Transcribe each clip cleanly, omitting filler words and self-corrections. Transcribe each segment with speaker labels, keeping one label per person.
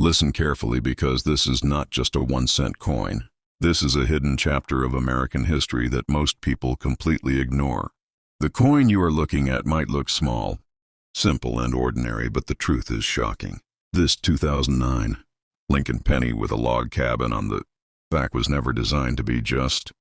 Speaker 1: Listen carefully because this is not just a 1-cent coin. This is a hidden chapter of American history that most people completely ignore. The coin you are looking at might look small, simple and ordinary, but the truth is shocking. This 2009 Lincoln penny with a log cabin on the back was never designed to be just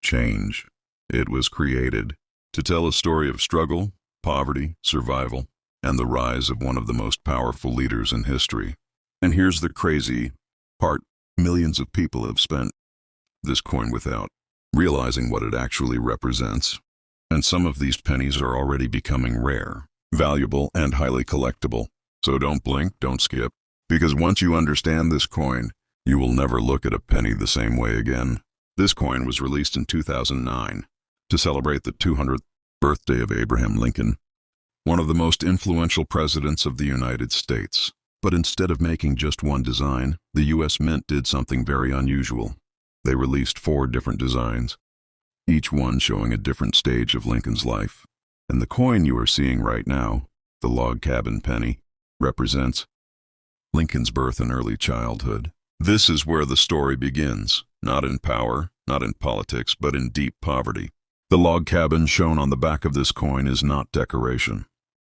Speaker 1: change. It was created to tell a story of struggle, poverty, survival, and the rise of one of the most powerful leaders in history. And here's the crazy part. Millions of people have spent this coin without realizing what it actually represents. And some of these pennies are already becoming rare, valuable, and highly collectible. So don't blink, don't skip, because once you understand this coin, you will never look at a penny the same way again. This coin was released in 2009 to celebrate the 200th birthday of Abraham Lincoln, one of the most influential presidents of the United States. But instead of making just one design, the U.S. Mint did something very unusual. They released 4 different designs, each one showing a different stage of Lincoln's life. And the coin you are seeing right now, the log cabin penny, represents Lincoln's birth and early childhood. This is where the story begins, not in power, not in politics, but in deep poverty. The log cabin shown on the back of this coin is not decoration.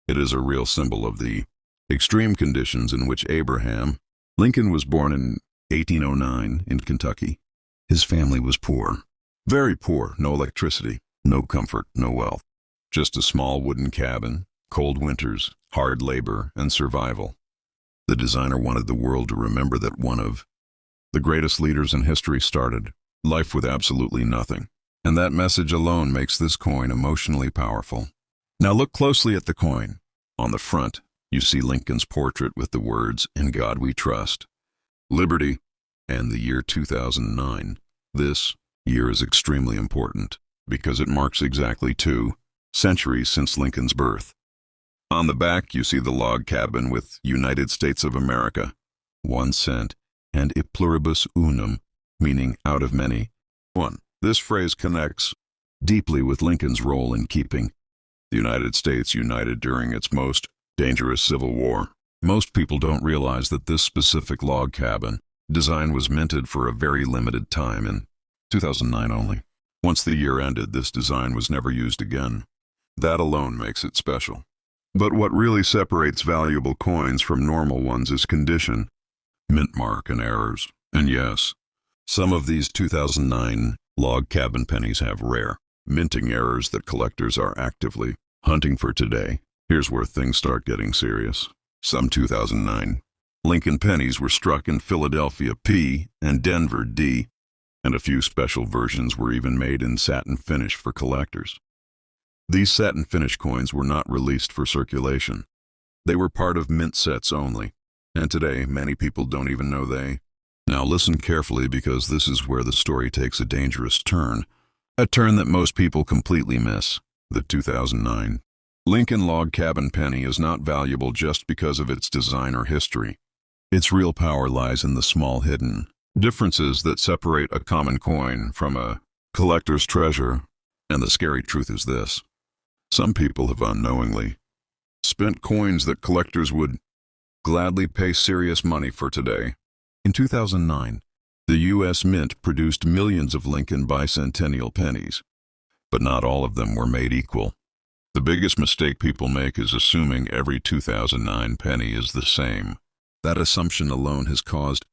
Speaker 1: It is a real symbol of the extreme conditions in which Abraham Lincoln was born in 1809 in Kentucky. His family was poor, very poor, no electricity, no comfort, no wealth. Just a small wooden cabin, cold winters, hard labor, and survival. The designer wanted the world to remember that one of the greatest leaders in history started life with absolutely nothing. And that message alone makes this coin emotionally powerful. Now look closely at the coin. On the front, you see Lincoln's portrait with the words, "In God We Trust," liberty, and the year 2009. This year is extremely important because it marks exactly 2 centuries since Lincoln's birth. On the back, you see the log cabin with United States of America, 1 cent, and e pluribus unum, meaning out of many, one. This phrase connects deeply with Lincoln's role in keeping the United States united during its most dangerous Civil War. Most people don't realize that this specific log cabin design was minted for a very limited time in 2009 only. Once the year ended, this design was never used again. That alone makes it special. But what really separates valuable coins from normal ones is condition, mint mark, and errors. And yes, some of these 2009 log cabin pennies have rare minting errors that collectors are actively hunting for today. Here's where things start getting serious. Some 2009 Lincoln pennies were struck in Philadelphia P and Denver D, and a few special versions were even made in satin finish for collectors. These satin finish coins were not released for circulation. They were part of mint sets only, and today many people don't even know they. Now listen carefully because this is where the story takes a dangerous turn, a turn that most people completely miss. The 2009 Lincoln log cabin penny is not valuable just because of its design or history. Its real power lies in the small hidden differences that separate a common coin from a collector's treasure. And the scary truth is this: some people have unknowingly spent coins that collectors would gladly pay serious money for today. In 2009, the U.S. Mint produced millions of Lincoln Bicentennial pennies, but not all of them were made equal. The biggest mistake people make is assuming every 2009 penny is the same. That assumption alone has caused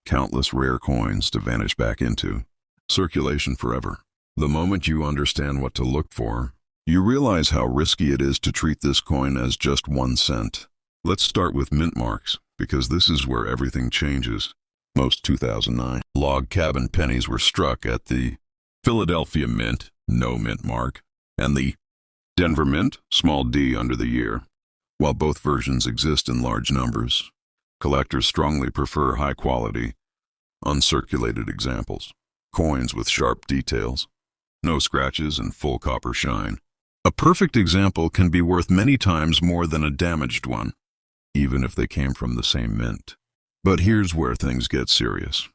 Speaker 1: countless rare coins to vanish back into circulation forever. The moment you understand what to look for, you realize how risky it is to treat this coin as just 1 cent. Let's start with mint marks, because this is where everything changes. Most 2009 log cabin pennies were struck at the Philadelphia Mint, no mint mark, and the Denver Mint, small d under the year. While both versions exist in large numbers, collectors strongly prefer high-quality, uncirculated examples, coins with sharp details, no scratches, and full copper shine. A perfect example can be worth many times more than a damaged one, even if they came from the same mint. But here's where things get serious.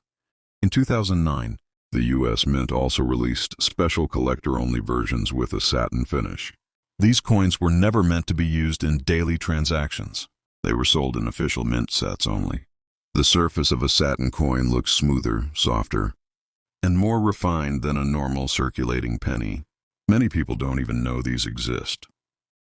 Speaker 1: In 2009, the U.S. Mint also released special collector-only versions with a satin finish. These coins were never meant to be used in daily transactions. They were sold in official mint sets only. The surface of a satin coin looks smoother, softer, and more refined than a normal circulating penny. Many people don't even know these exist,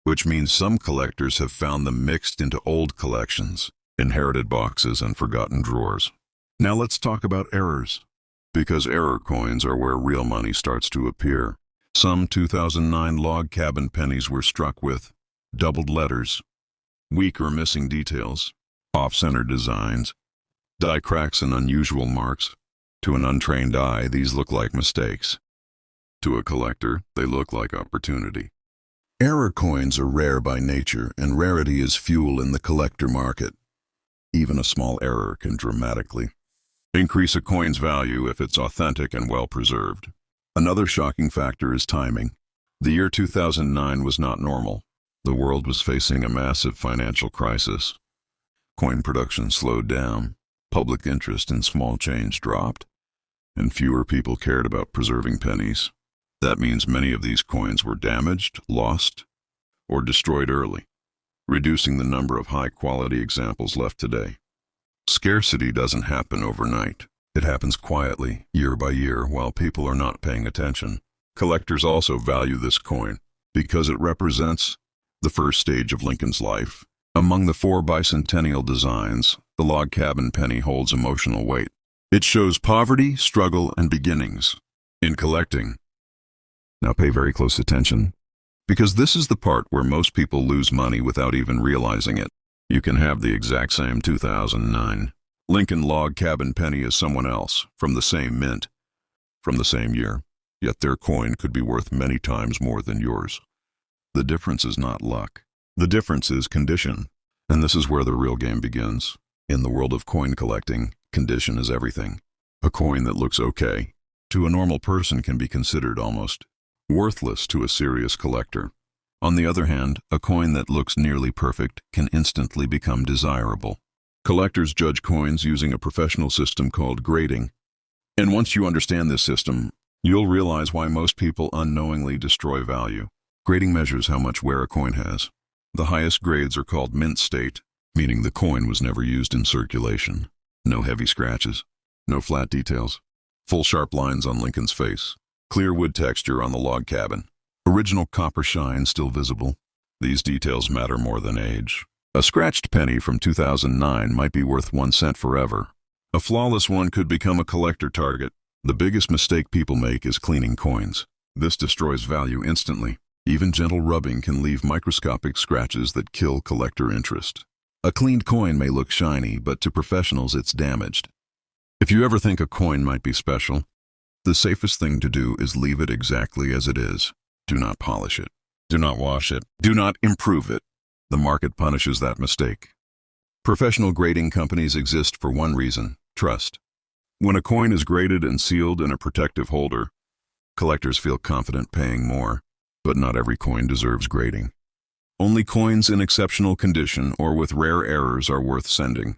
Speaker 1: which means some collectors have found them mixed into old collections, inherited boxes, and forgotten drawers. Now let's talk about errors, because error coins are where real money starts to appear. Some 2009 log cabin pennies were struck with doubled letters, weak or missing details, off-center designs, die cracks and unusual marks. To an untrained eye, these look like mistakes. To a collector, they look like opportunity. Error coins are rare by nature, and rarity is fuel in the collector market. Even a small error can dramatically increase a coin's value if it's authentic and well-preserved. Another shocking factor is timing. The year 2009 was not normal. The world was facing a massive financial crisis. Coin production slowed down, public interest in small change dropped, and fewer people cared about preserving pennies. That means many of these coins were damaged, lost, or destroyed early, reducing the number of high-quality examples left today. Scarcity doesn't happen overnight. It happens quietly, year by year, while people are not paying attention. Collectors also value this coin because it represents the first stage of Lincoln's life. Among the 4 bicentennial designs, the log cabin penny holds emotional weight. It shows poverty, struggle, and beginnings. In collecting, now pay very close attention, because this is the part where most people lose money without even realizing it. You can have the exact same 2009 Lincoln log cabin penny as someone else, from the same mint, from the same year, yet their coin could be worth many times more than yours. The difference is not luck. The difference is condition. And this is where the real game begins. In the world of coin collecting, condition is everything. A coin that looks okay to a normal person can be considered almost worthless to a serious collector. On the other hand, a coin that looks nearly perfect can instantly become desirable. Collectors judge coins using a professional system called grading. And once you understand this system, you'll realize why most people unknowingly destroy value. Grading measures how much wear a coin has. The highest grades are called mint state, meaning the coin was never used in circulation. No heavy scratches, no flat details, full sharp lines on Lincoln's face, clear wood texture on the log cabin, original copper shine still visible. These details matter more than age. A scratched penny from 2009 might be worth 1 cent forever. A flawless one could become a collector target. The biggest mistake people make is cleaning coins. This destroys value instantly. Even gentle rubbing can leave microscopic scratches that kill collector interest. A cleaned coin may look shiny, but to professionals it's damaged. If you ever think a coin might be special, the safest thing to do is leave it exactly as it is. Do not polish it. Do not wash it. Do not improve it. The market punishes that mistake. Professional grading companies exist for one reason: trust. When a coin is graded and sealed in a protective holder, collectors feel confident paying more. But not every coin deserves grading. Only coins in exceptional condition or with rare errors are worth sending.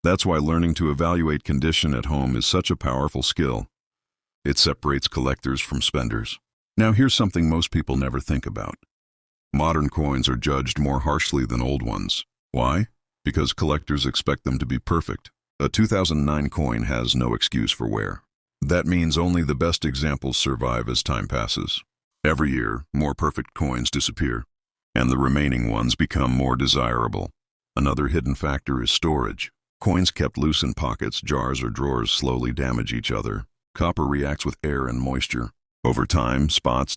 Speaker 1: That's why learning to evaluate condition at home is such a powerful skill. It separates collectors from spenders. Now here's something most people never think about. Modern coins are judged more harshly than old ones. Why? Because collectors expect them to be perfect. A 2009 coin has no excuse for wear. That means only the best examples survive as time passes. Every year, more perfect coins disappear, and the remaining ones become more desirable. Another hidden factor is storage. Coins kept loose in pockets, jars, or drawers slowly damage each other. Copper reacts with air and moisture. Over time, spots,